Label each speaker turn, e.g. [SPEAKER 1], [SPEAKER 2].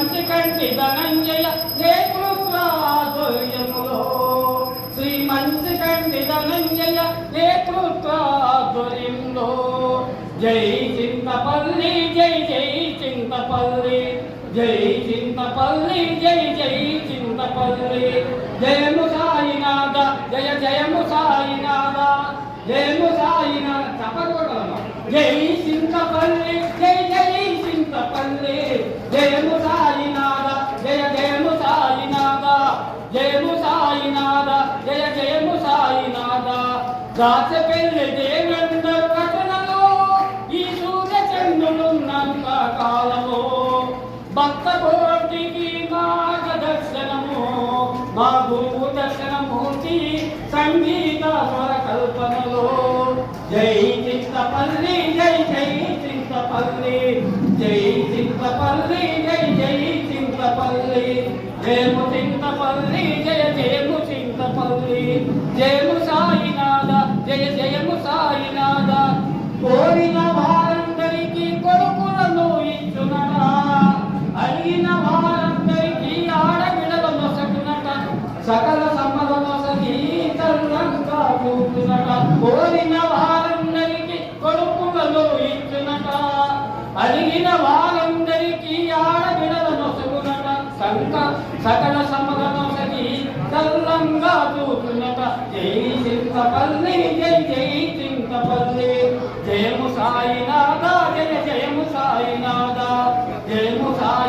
[SPEAKER 1] మంచి కంటి ధనంజయ నేతృత్వాధ్వర్యములో శ్రీ మంచి కంటి ధనంజయ నేతృత్వాధ్వర్యంలో జై చింతపల్లి జై జై చింతపల్లి జై చింతపల్లి జై జై చింతపల్లి జయము సాయినాథ జయ జయము సాయినాథ జయము సాయినాథ చెప్పకూడదు జై చింతపల్లి జై జై చింతపల్లి జయము సాయినాథ జయ జయము సాయినాథ జయము సాయినాథ జయ జయము సాయినాథ దాచపల్లి దేవేందర్ రచనలో ఈ సూర్య చంద్రులున్నంత కాలము భక్త కోటికి మార్గదర్శనము మా గురువు దర్శనమూర్తి సంగీత స్వర కల్పనలో జై చింతపల్లి జై జై చింతపల్లి జై చింతపల్లి జై జై చింతపల్లి జయము చింతపల్లి జయ జయము చింతపల్లి జయము సాయినాథ జయ జయము సాయినాథ కోరిన వారందరికీ కొడుకులను ఇచ్చునట అడిగిన వారందరికీ ఆడబిడల నొసగునట సకల సమ్మల నొసగి తల్లంగా చూపునట కోరిన వారందరికీ కొడుకులను ఇచ్చునట అడిగిన వారందరికీ ఆడబిడల నొసగునట సకల సమ్మల నొసగి తల్లంగా చూపునట జై చింతపల్లి జై జై చింతపల్లి జయము సాయినాథ జయ జయము సాయినాథ జయము సాయి